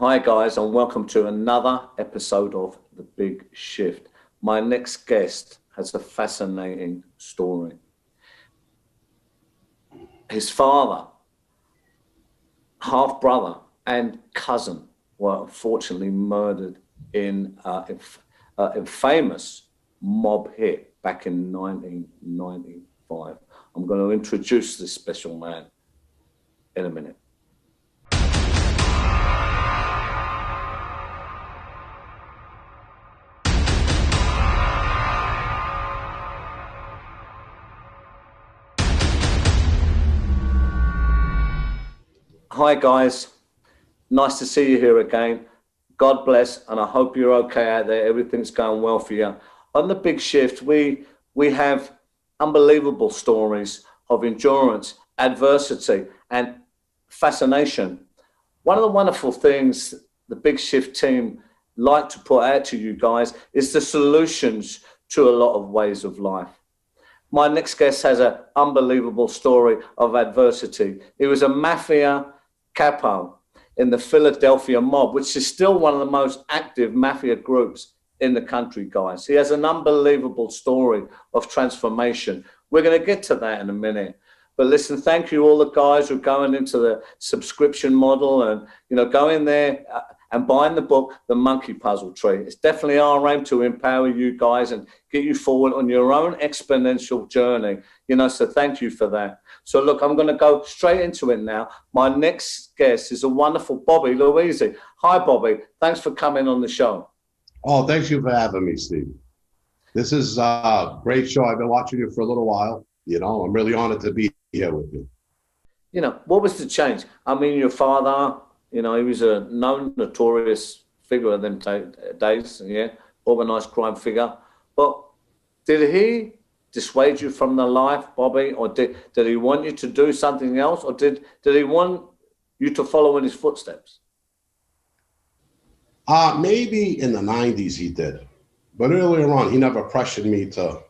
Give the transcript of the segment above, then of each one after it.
Hi guys, and welcome to another episode of The Big Shift. My next guest has a fascinating story. His father, half-brother and cousin were unfortunately murdered in a famous mob hit back in 1995. I'm going to introduce this special man in a minute. Hi guys, nice to see you here again. God bless, and I hope you're okay out there. Everything's going well for you. On The Big Shift, we have unbelievable stories of endurance, adversity, and fascination. One of the wonderful things the Big Shift team like to put out to you guys is the solutions to a lot of ways of life. My next guest has an unbelievable story of adversity. He was a mafia capo in the Philadelphia mob, which is still one of the most active mafia groups in the country, guys. He has an unbelievable story of transformation. We're going to get to that in a minute. But listen, thank you all the guys who are going into the subscription model and, go in there and buying the book, The Monkey Puzzle Tree. It's definitely our aim to empower you guys and get you forward on your own exponential journey, so thank you for that. So look, I'm going to go straight into it now. My next guest is a wonderful Bobby Luisi. Hi, Bobby. Thanks for coming on the show. Oh, thank you for having me, Steve. This is a great show. I've been watching you for a little while. I'm really honored to be here with you. What was the change? I mean, your father, he was a known, notorious figure of them days, organized crime figure. But did he dissuade you from the life, Bobby, or did he want you to do something else, or did he want you to follow in his footsteps? Maybe in the 90s he did, but earlier on he never pressured me to,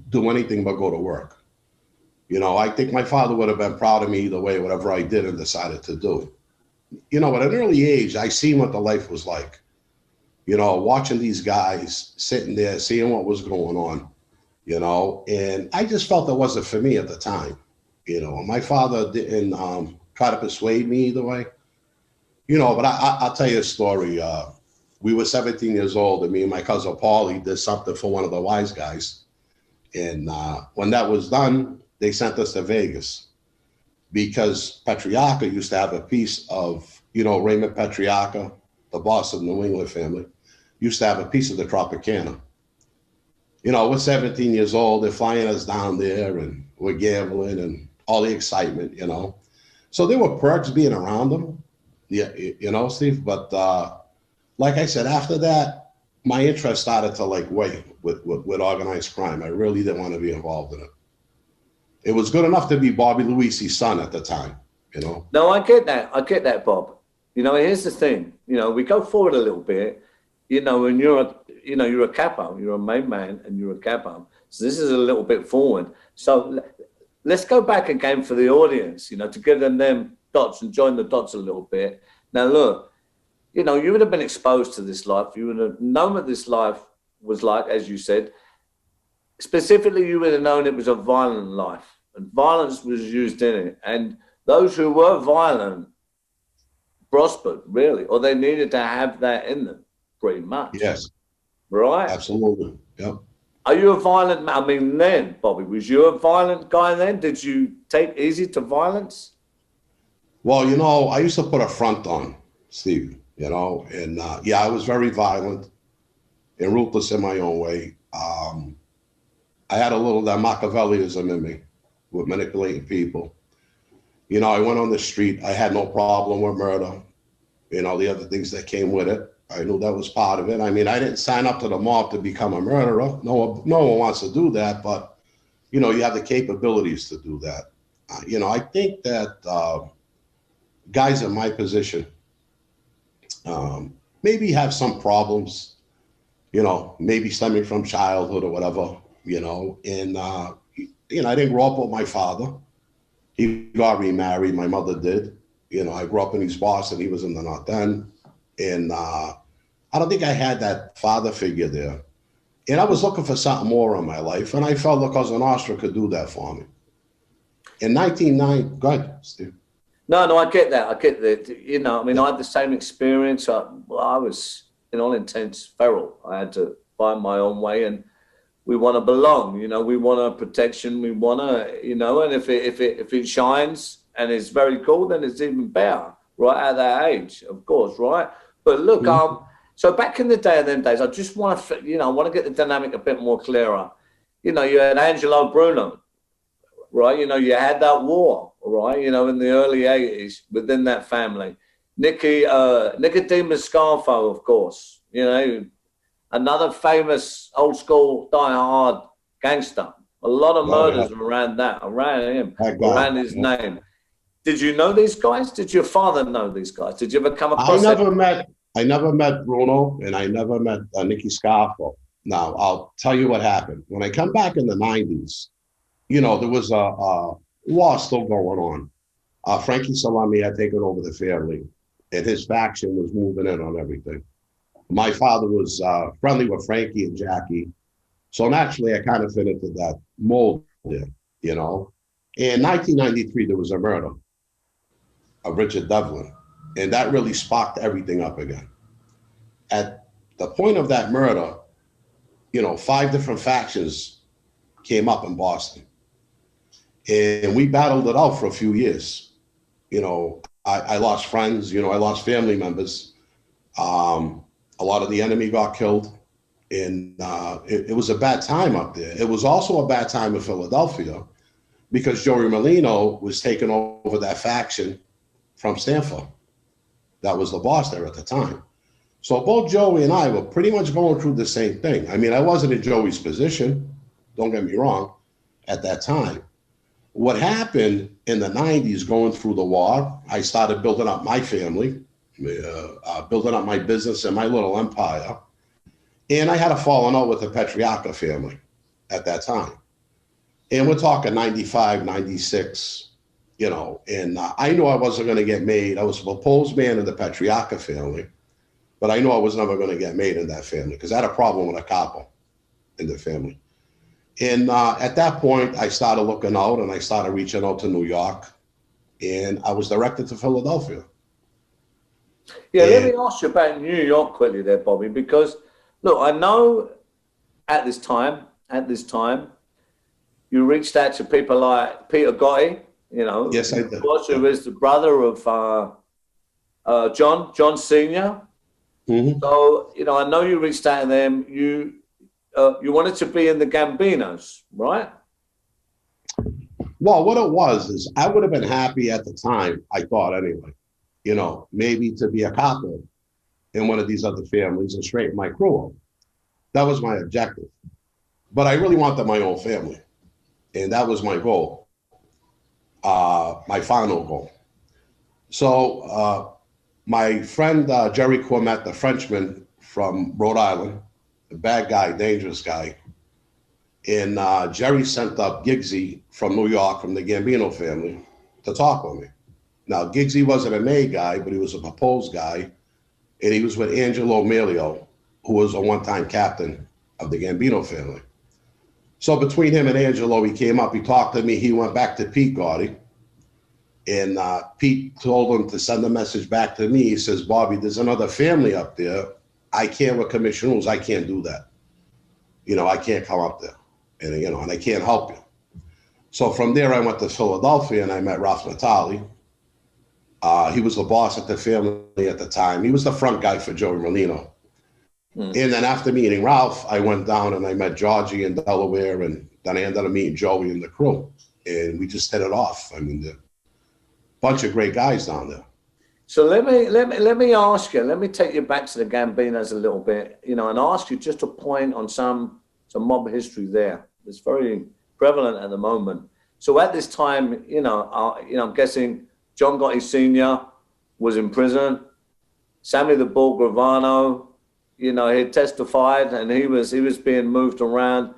do anything but go to work. I think my father would have been proud of me either way, whatever I did and decided to do. At an early age, I seen what the life was like. Watching these guys sitting there, seeing what was going on, and I just felt it wasn't for me at the time. My father didn't try to persuade me either way, but I'll tell you a story. We were 17 years old, and me and my cousin Paulie did something for one of the wise guys. And when that was done, they sent us to Vegas because Patriarca used to have a piece of, Raymond Patriarca, the boss of the New England family, used to have a piece of the Tropicana. We're 17 years old. They're flying us down there and we're gambling and all the excitement, So there were perks being around them, Steve. But like I said, after that, my interest started to wane with organized crime. I really didn't want to be involved in it. It was good enough to be Bobby Luisi's son at the time, No, I get that, Bob. Here's the thing. We go forward a little bit. And you're a capo, you're a main man, and you're a capo. So this is a little bit forward. So let's go back again for the audience, to give them dots and join the dots a little bit. Now, look, you would have been exposed to this life. You would have known what this life was like, as you said. Specifically, you would have known it was a violent life, and violence was used in it. And those who were violent prospered, really, or they needed to have that in them, pretty much. Yes. Right? Absolutely. Yep. Are you a violent man? I mean, then, Bobby, was you a violent guy then? Did you take easy to violence? Well, I used to put a front on, Steve, and I was very violent and ruthless in my own way. I had a little of that Machiavellianism in me with manipulating people. I went on the street. I had no problem with murder, the other things that came with it. I knew that was part of it. I mean, I didn't sign up to the mob to become a murderer. No one wants to do that, but, you have the capabilities to do that. I think that guys in my position maybe have some problems, maybe stemming from childhood or whatever, and, I didn't grow up with my father. He got remarried. My mother did, I grew up in East Boston. He was in the North End. And I don't think I had that father figure there. And I was looking for something more in my life. And I felt like Cousin Austria could do that for me. In 1990, go ahead, Steve. No, I get that. I get that. I mean, I had the same experience. I was, in all intents, feral. I had to find my own way, and we want to belong. We want a protection. We want to, and if it shines and it's very cool, then it's even better. Right at that age, of course, right? But look, so back in the day of them days, I just want to, I want to get the dynamic a bit more clearer. You had Angelo Bruno, right? You had that war, right? In the early 80s within that family. Nicodemus Scarfo, of course, another famous old school die-hard gangster. A lot of murders around him, around his name. Did you know these guys? Did your father know these guys? Did you ever come across I never met Bruno, and I never met Nicky Scarfo. Now, I'll tell you what happened. When I come back in the 90s, there was a war still going on. Frankie Salami had taken over the family, and his faction was moving in on everything. My father was friendly with Frankie and Jackie. So naturally, I kind of fit into that mold there, In 1993, there was a murder of Richard Devlin, and that really sparked everything up again. At the point of that murder, 5 different factions came up in Boston, and we battled it out for a few years. I lost friends, I lost family members. A lot of the enemy got killed, and it was a bad time up there. It was also a bad time in Philadelphia because Joey Molino was taking over that faction from Stanford. That was the boss there at the time. So both Joey and I were pretty much going through the same thing. I mean, I wasn't in Joey's position, don't get me wrong, at that time. What happened in the 90s going through the war, I started building up my family, building up my business and my little empire. And I had a falling out with the Petriacca family at that time. And we're talking 95, 96, and I knew I wasn't going to get made. I was a proposed man in the Petriacca family, but I knew I was never going to get made in that family because I had a problem with a couple in the family. And at that point, I started looking out and I started reaching out to New York, and I was directed to Philadelphia. Yeah, let me ask you about New York quickly there, Bobby, because look, I know at this time, you reached out to people like Peter Gotti, Yes, I did. Who is the brother of John Sr. Mm-hmm. So, I know you reached out to them. You wanted to be in the Gambinos, right? Well, what it was is I would have been happy at the time, I thought anyway, maybe to be a capo in one of these other families and straighten my crew up. That was my objective. But I really wanted my own family. And that was my goal, my final goal. So my friend Jerry Cormette, the Frenchman from Rhode Island, a bad guy, dangerous guy, and Jerry sent up Giggsy from New York, from the Gambino family, to talk with me. Now, Giggsy wasn't a made guy, but he was a proposed guy, and he was with Angelo Melio, who was a one-time captain of the Gambino family. So between him and Angelo, he came up, he talked to me, he went back to Pete Gotti, and Pete told him to send a message back to me. He says, Bobby, there's another family up there. I can't with commission rules, I can't do that. I can't come up there, and and I can't help you. So from there, I went to Philadelphia and I met Ralph Natali. He was the boss at the family at the time. He was the front guy for Joey Molino. And then after meeting Ralph, I went down and I met Georgie in Delaware, and then I ended up meeting Joey and the crew, and we just hit it off. I mean, a bunch of great guys down there. So let me ask you. Let me take you back to the Gambinos a little bit, and ask you just to point on some mob history there. It's very prevalent at the moment. So at this time, I'm guessing John Gotti Sr. was in prison. Sammy the Bull Gravano, he had testified and he was being moved around.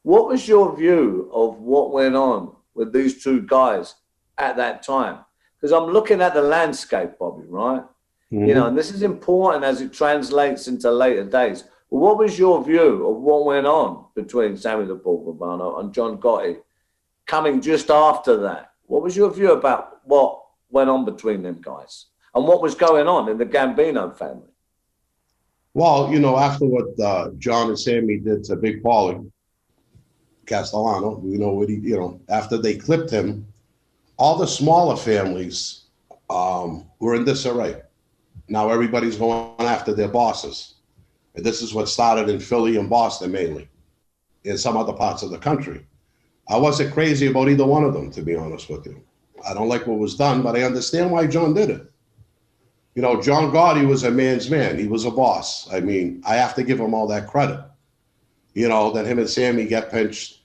What was your view of what went on with these two guys at that time? because I'm looking at the landscape, Bobby, right? Mm-hmm. You know, and this is important as it translates into later days. Well, what was your view of what went on between Sammy the Bull Gravano and John Gotti coming just after that? What was your view about what went on between them guys and what was going on in the Gambino family? Well, you know, after what John and Sammy did to Big Paulie Castellano, you know, what he, you know, after they clipped him, all the smaller families were in disarray. Now everybody's going after their bosses. And this is what started in Philly and Boston mainly, in some other parts of the country. I wasn't crazy about either one of them, to be honest with you. I don't like what was done, but I understand why John did it. You know, John Gotti was a man's man. He was a boss. I mean, I have to give him all that credit. You know, then him and Sammy get pinched,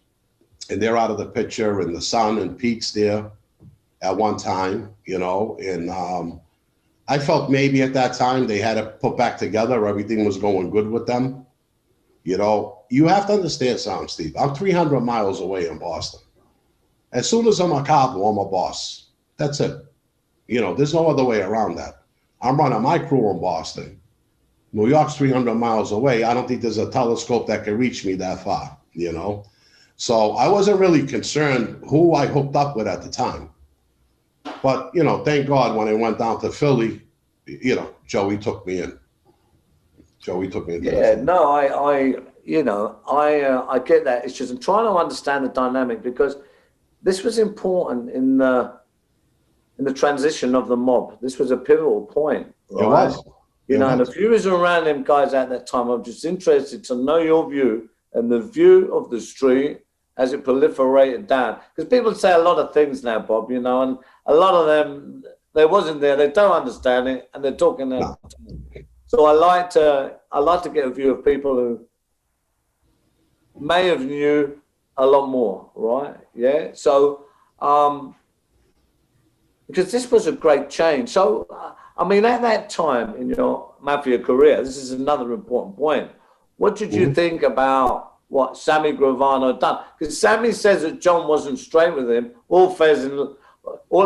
and they're out of the picture, and the son and Pete's there at one time, you know, and I felt maybe at that time they had to put back together. Everything was going good with them. You know, you have to understand something, Steve. I'm 300 miles away in Boston. As soon as I'm a capo, I'm a boss. That's it. You know, there's no other way around that. I'm running my crew in Boston. New York's 300 miles away. I don't think there's a telescope that can reach me that far, you know? So I wasn't really concerned who I hooked up with at the time. But, you know, thank God when I went down to Philly, you know, Joey took me in. Joey took me in. Yeah, no, I get that. It's just I'm trying to understand the dynamic because this was important in the transition of the mob. This was a pivotal point, right? It was. You know, and if you was around them guys at that time, I'm just interested to know your view and the view of the street as it proliferated down. Because people say a lot of things now, Bob, you know, and a lot of them, they wasn't there, they don't understand it, and they're talking that. No. So I like to get a view of people who may have knew a lot more, right? Yeah. So because this was a great change. So I mean, at that time in your mafia career, this is another important point. What did you think about what Sammy Gravano done? Because Sammy says that John wasn't straight with him. All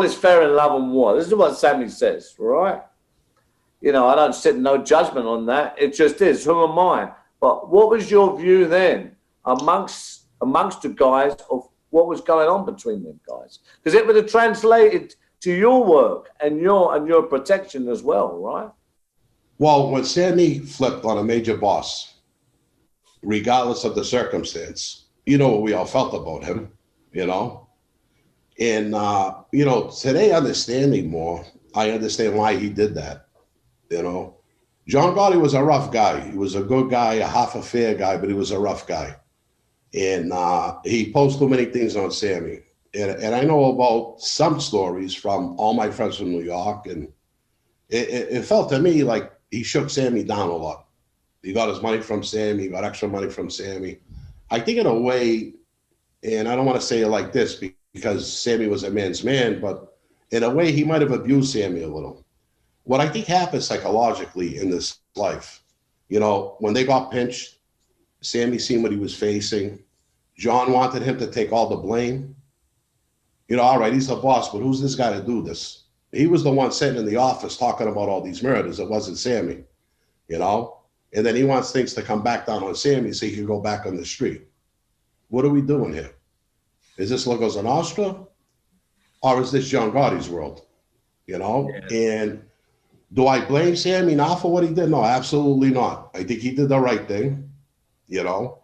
is fair in love and war. This is what Sammy says, right? You know, I don't sit no judgment on that. It just is. Who am I? But what was your view then amongst the guys of what was going on between them guys? Because it would have translated to your work and your protection as well, right? Well, when Sammy flipped on a major boss, regardless of the circumstance, you know what we all felt about him, you know? And, you know, today understanding more, I understand why he did that, you know? John Gotti was a rough guy. He was a good guy, a half a fair guy, but he was a rough guy. And he posted too many things on Sammy. And I know about some stories from all my friends from New York, and it felt to me like he shook Sammy down a lot. He got his money from Sammy, he got extra money from Sammy. I think in a way, and I don't want to say it like this because Sammy was a man's man, but in a way he might have abused Sammy a little. What I think happened psychologically in this life, you know, when they got pinched, Sammy seen what he was facing. John wanted him to take all the blame. You know, all right, he's the boss, but who's this guy to do this? He was the one sitting in the office talking about all these murders. It wasn't Sammy, you know? And then he wants things to come back down on Sammy so he can go back on the street. What are we doing here? Is this La Cosa Nostra? Or is this John Gotti's world? You know? Yeah. And do I blame Sammy now for what he did? No, absolutely not. I think he did the right thing, you know?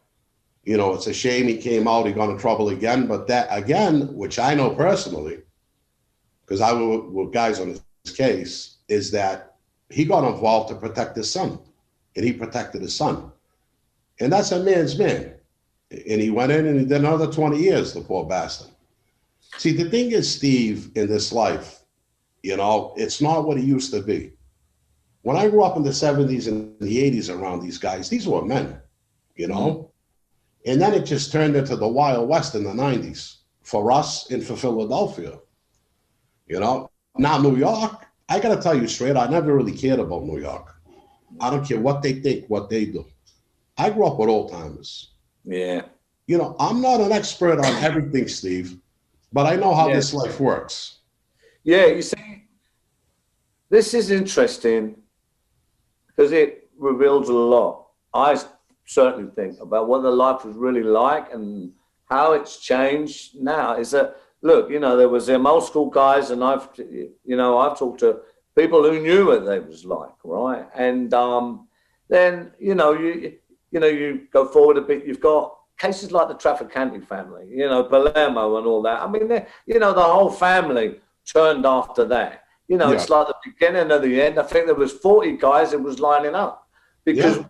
You know, it's a shame he came out, he got in trouble again. But that, again, which I know personally, because I was with guys on his case, is that he got involved to protect his son. And he protected his son. And that's a man's man. And he went in and he did another 20 years, the poor bastard. See, the thing is, Steve, in this life, you know, it's not what it used to be. When I grew up in the 70s and the 80s around these guys, these were men, you know? And then it just turned into the Wild West in the 90s for us and for Philadelphia. You know, now New York, I got to tell you straight, I never really cared about New York. I don't care what they think, what they do. I grew up with old timers. Yeah. You know, I'm not an expert on everything, Steve, but I know how this life works. Yeah, you see, this is interesting because it reveals a lot. I certainly think about what the life was really like and how it's changed now. Is that, look, you know, there was them old school guys, and I've talked to people who knew what they was like, right? And then you go forward a bit. You've got cases like the Trafficante family, you know, Palermo and all that. I mean, the whole family turned after that. You know, Yeah. it's like the beginning of the end. I think there was 40 guys that was lining up because Yeah.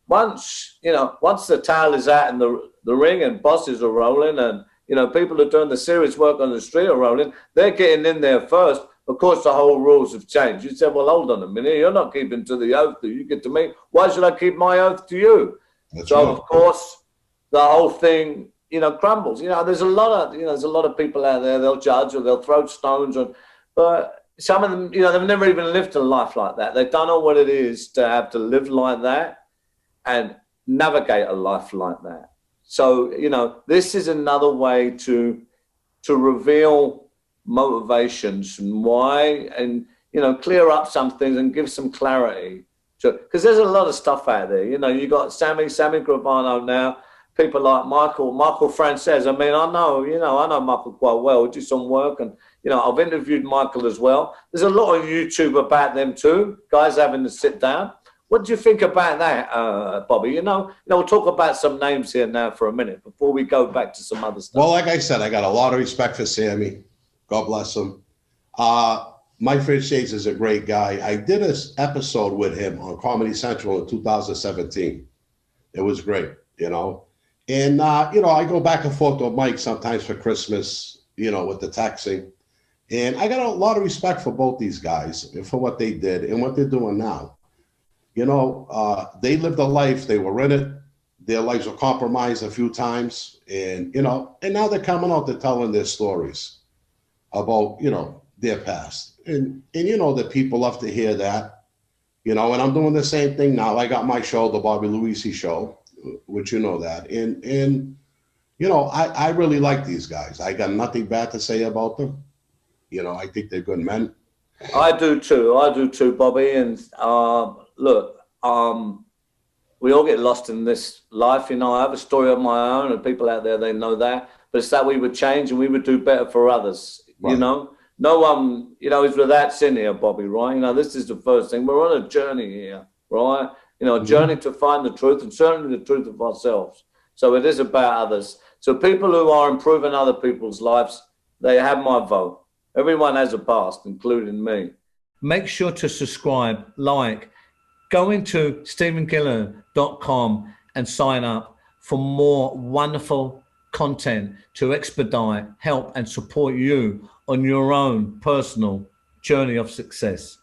once the towel is out in the ring and bosses are rolling and, you know, people are doing the serious work on the street are rolling, they're getting in there first. Of course, the whole rules have changed. You said, well, hold on a minute. You're not keeping to the oath that you get to me. Why should I keep my oath to you? That's So, right. of course, the whole thing, you know, crumbles. You know, there's a lot of people out there, they'll judge or they'll throw stones on, but some of them, you know, they've never even lived a life like that. They don't know what it is to have to live like that and navigate a life like that. So, you know, this is another way to reveal motivations and why, and, you know, clear up some things and give some clarity to, because there's a lot of stuff out there. You know, you got Sammy Gravano now, people like Michaelfranzese. I mean, I know Michael quite well. We do some work, and, you know, I've interviewed Michael as well. There's a lot of YouTube about them too, guys having to sit down. What do you think about that, Bobby? You know, we'll talk about some names here now for a minute before we go back to some other stuff. Well, like I said, I got a lot of respect for Sammy. God bless him. Mike Franzese is a great guy. I did an episode with him on Comedy Central in 2017. It was great, you know. And, you know, I go back and forth with Mike sometimes for Christmas, you know, with the texting. And I got a lot of respect for both these guys and for what they did and what they're doing now. You know, they lived a life, they were in it. Their lives were compromised a few times. And, you know, and now they're coming out, they're telling their stories about, you know, their past. And you know, that people love to hear that, you know, and I'm doing the same thing now. I got my show, the Bobby Luisi Show, which you know that. And you know, I really like these guys. I got nothing bad to say about them. You know, I think they're good men. I do too, Bobby. And look, we all get lost in this life. You know, I have a story of my own, and people out there, they know that. But it's that we would change and we would do better for others. Right. You know, no one, you know, is without sin here, Bobby, right? You know, this is the first thing. We're on a journey here, right? You know, a journey to find the truth, and certainly the truth of ourselves. So it is about others. So people who are improving other people's lives, they have my vote. Everyone has a past, including me. Make sure to subscribe, like, go into stephengillen.com and sign up for more wonderful content to expedite, help, and support you on your own personal journey of success.